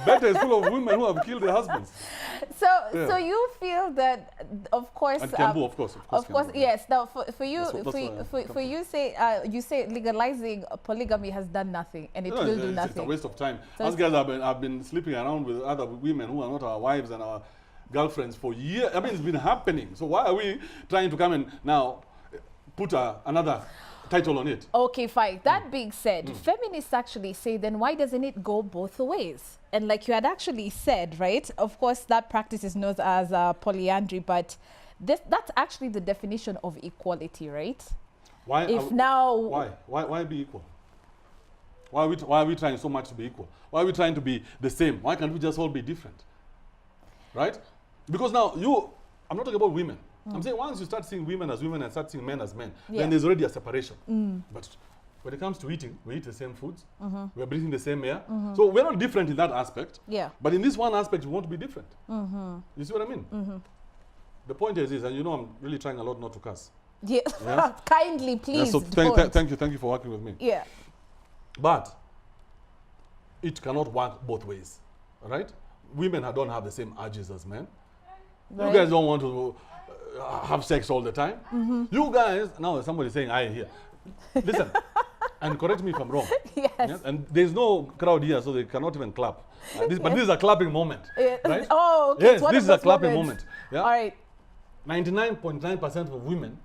Better is full of women who have killed their husbands. So you feel that, of course, And Kiambu, of course, Kiambu, yes. Now, for you, you you say legalizing polygamy has done nothing, and it will do nothing. It's a waste of time. So Us guys have been sleeping around with other women who are not our wives and our girlfriends for years. I mean, it's been happening. So why are we trying to come and now put another title on it? Okay, fine. That being said, feminists actually say, then why doesn't it go both ways? And like you had actually said, right? Of course, that practice is known as polyandry, but that's actually the definition of equality, right? Why? Why be equal? Why are we trying so much to be equal? Why are we trying to be the same? Why can't we just all be different? Right? Because now I'm not talking about women. I'm saying once you start seeing women as women and start seeing men as men, then there's already a separation. But when it comes to eating, we eat the same foods, we're breathing the same air. So we're not different in that aspect. Yeah. But in this one aspect, we want to be different. You see what I mean? The point is this, and you know I'm really trying a lot not to curse. Yeah. Kindly, please. So thank you for working with me. Yeah. But it cannot work both ways, right? Women don't have the same urges as men. Right. You guys don't want to have sex all the time. You guys, now somebody's saying I here. Listen, and correct me if I'm wrong. Yes. And there's no crowd here, so they cannot even clap. But this is a clapping moment, right? Oh, okay. Yes, this is a clapping moment. Yeah? All right. 99.9% of women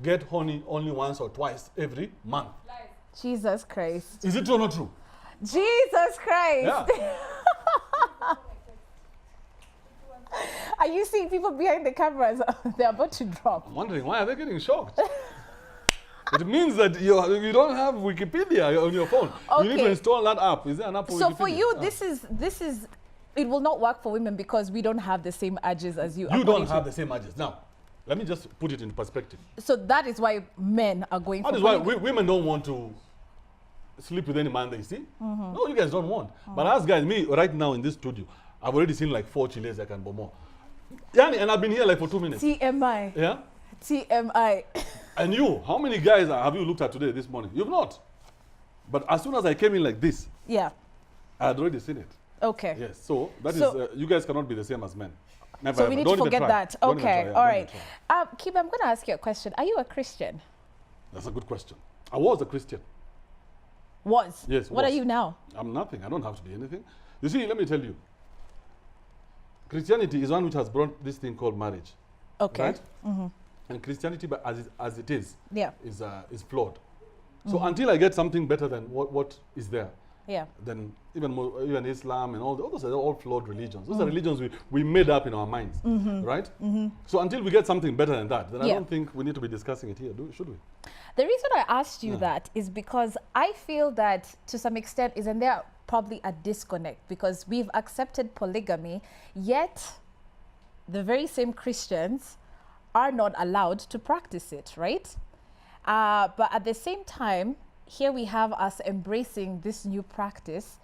get honey only once or twice every month. Jesus Christ. Is it true or not true? Jesus Christ. Yeah. Are you seeing people behind the cameras? They're about to drop. I'm wondering, why are they getting shocked? It means that you don't have Wikipedia on your phone. Okay. You need to install that app. Is there an app for Wikipedia? So for you, this is, it will not work for women because we don't have the same urges as you. You don't have the same urges. Now, let me just put it in perspective. So that is why men are going for That is why women don't want to sleep with any man they see. No, you guys don't want. But us guys, me right now in this studio, I've already seen like 4 chiles I can buy more. Yani, and I've been here like for 2 minutes. TMI. Yeah? TMI. And you, how many guys have you looked at today, this morning? You've not. But as soon as I came in like this, I had already seen it. Okay. Yes, so that is, you guys cannot be the same as men. Never so ever. we need to forget that. Okay, all right. Kibe, I'm going to ask you a question. Are you a Christian? That's a good question. I was a Christian. Was? Yes. What are you now? I'm nothing. I don't have to be anything. You see, let me tell you. Christianity is one which has brought this thing called marriage. Okay. Right? And Christianity, as it is flawed. So until I get something better than what is there, then even Islam and all those are all flawed religions. Those are religions we made up in our minds, right? So until we get something better than that, then I don't think we need to be discussing it here, should we? The reason I asked you that is because I feel that to some extent, isn't there probably a disconnect, because we've accepted polygamy, yet the very same Christians are not allowed to practice it, right? But at the same time, here we have us embracing this new practice.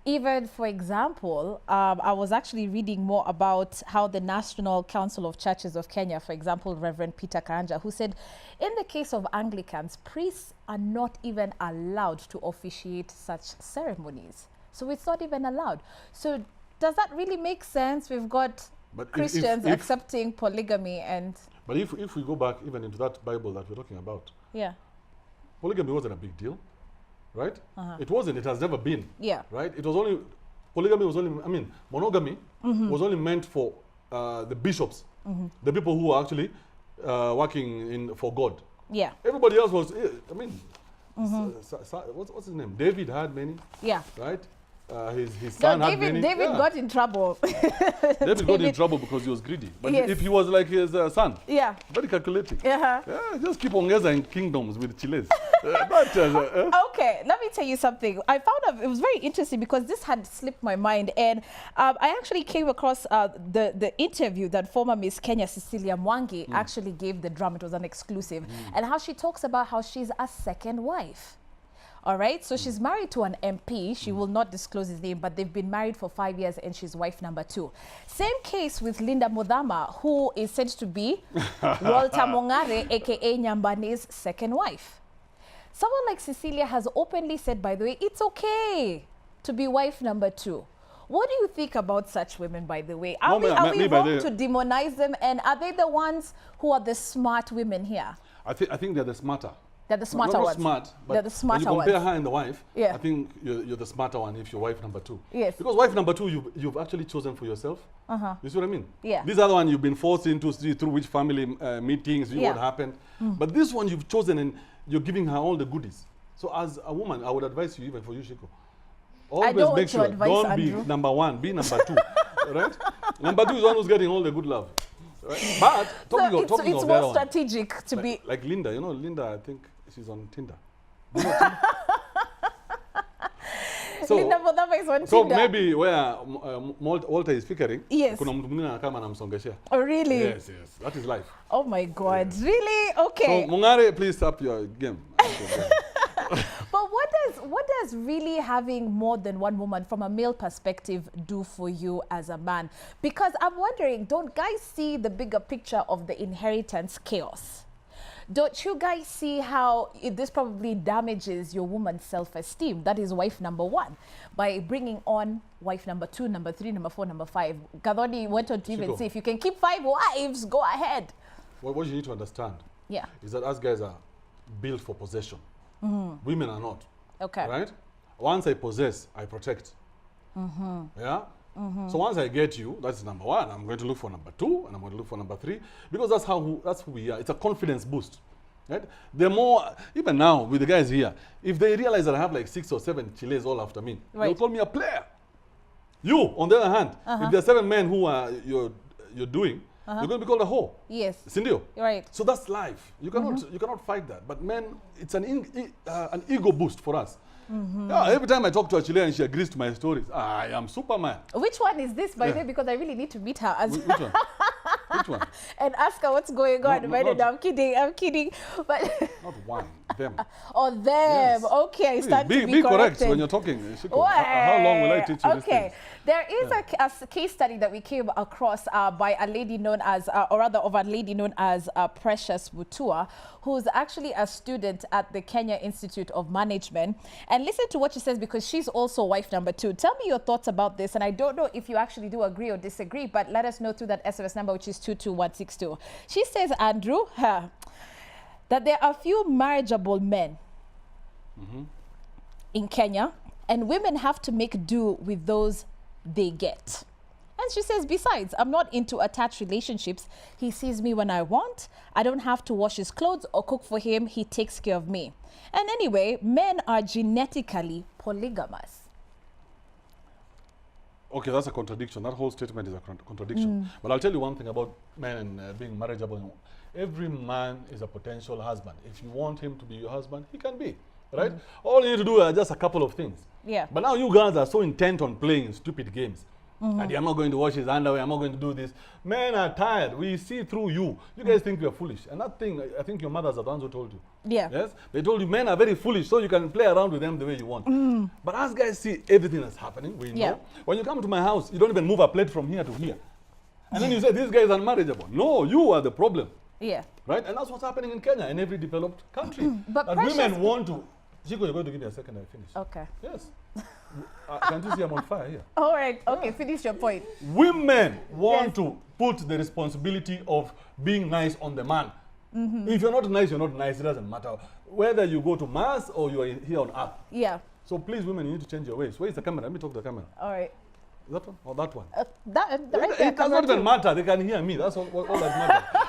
Even, for example, I was actually reading more about how the National Council of Churches of Kenya, for example, Reverend Peter Karanja, who said, in the case of Anglicans, priests are not even allowed to officiate such ceremonies. So it's not even allowed. So does that really make sense? We've got Christians accepting polygamy and... But if we go back even into that Bible that we're talking about, polygamy wasn't a big deal, right? It wasn't. It has never been. Yeah. Right? It was only, polygamy was only, I mean, monogamy was only meant for the bishops, the people who are actually working for God. Yeah. Everybody else was, I mean, what's his name? David had many. Yeah. Right? His son had many. David got in trouble. David got in trouble because he was greedy. But if he was like his son, very calculating. Just keep on getting kingdoms with chiles. Okay, let me tell you something. I found out it was very interesting because this had slipped my mind, and I actually came across the interview that former Miss Kenya Cecilia Mwangi actually gave the Drum. It was an exclusive, and how she talks about how she's a second wife. All right, so she's married to an MP. She will not disclose his name, but they've been married for 5 years and she's wife number 2. Same case with Linda Mudhama, who is said to be Walter Mongare, aka Nyambane's second wife. Someone like Cecilia has openly said, by the way, it's okay to be wife number 2. What do you think about such women, by the way? Are No, we, ma- are ma- we me by wrong the- to demonize them? And are they the ones who are the smart women here? I think they're the smarter. They're the smarter not ones. smart, but They're the smarter when you compare ones. her and the wife, Yeah. I think you're the smarter one if you're wife number 2. Yes. Because wife number 2, you've actually chosen for yourself. You see what I mean? Yeah. This other one you've been forced into, see through which family meetings, see what happened. But this one you've chosen and you're giving her all the goodies. So as a woman, I would advise you, even for you, Shiko, always don't want make to sure, advise don't Andrew. be number 1, be number 2. Right? Number 2 is the one who's getting all the good love. Right? But talking So of, talking it's of the other more one, strategic to be... like Linda, you know, Linda, I think she's on Tinder. Linda Bodama is on So Tinder. maybe where Walter is figuring, Yes. kuna mtu mwingine anakaa anamsongeshea. Oh, really? Yes, that is life. Oh my God, really? Okay. So Mungare, please up your game. But what does really having more than one woman from a male perspective do for you as a man? Because I'm wondering, don't guys see the bigger picture of the inheritance chaos? Don't you guys see how this probably damages your woman's self-esteem? That is wife number 1. By bringing on wife number 2, number 3, number 4, number 5. Gadoni went on to even Chico. say, if you can keep 5 wives, go ahead. What you need to understand Yeah. is that us guys are built for possession. Women are not. Okay. Right? Once I possess, I protect. Yeah? So once I get you, that's number 1. I'm going to look for number 2, and I'm going to look for number 3, because that's who we are. It's a confidence boost. Right? The more, even now with the guys here, if they realize that I have like 6 or 7 chiles all after me, they'll call me a player. You, on the other hand, if there are 7 men who are you're doing, you're going to be called a whore. Yes. Sindio? Right. So that's life. You cannot fight that. But men, it's an ego boost for us. Yeah, every time I talk to a Chilean, she agrees to my stories. I am Superman. Which one is this, by the way? Because I really need to meet her as Which one? Which one? and ask her what's going on. not- I'm kidding. But Not one. Them. oh, them. Yes. Okay, I Please, start to be be correct corrected. when you're talking. Shiko. How long will I teach you this Okay, thing? there is a case study that we came across by a lady known as, or rather of a lady known as Precious Mutua, who's actually a student at the Kenya Institute of Management. And listen to what she says, because she's also wife number 2. Tell me your thoughts about this. And I don't know if you actually do agree or disagree, but let us know through that SMS number, which is 22162. She says, Andrew, that there are few marriageable men in Kenya, and women have to make do with those they get. And she says, besides, I'm not into attached relationships. He sees me when I want. I don't have to wash his clothes or cook for him. He takes care of me. And anyway, men are genetically polygamous. Okay, that's a contradiction. That whole statement is a contradiction. But I'll tell you one thing about men and being marriageable. Every man is a potential husband. If you want him to be your husband, he can be. Right? All you need to do are just a couple of things. Yeah. But now you guys are so intent on playing stupid games. And I'm not going to wash his underwear, I'm not going to do this. Men are tired. We see through you. You guys think we are foolish. And that thing, I think your mothers are the ones who told you. Yeah. Yes? They told you men are very foolish, so you can play around with them the way you want. But as guys see everything that's happening, we know. Yeah. When you come to my house, you don't even move a plate from here to here. And then you say, this guy is unmarriageable. No, you are the problem. Yeah. Right? And that's what's happening in Kenya and every developed country. But that women want to... Chico, you're going to give me a second, I finish. Okay. Yes. Can't you see I'm on fire here? All right. Okay, finish your point. Women want to put the responsibility of being nice on the man. If you're not nice, you're not nice. It doesn't matter. Whether you go to Mars or you are here on Earth. Yeah. So please, women, you need to change your ways. Where's the camera? Let me talk to the camera. All right. That one or that one? That right there, It does not even matter. They can hear me. That's all that matters.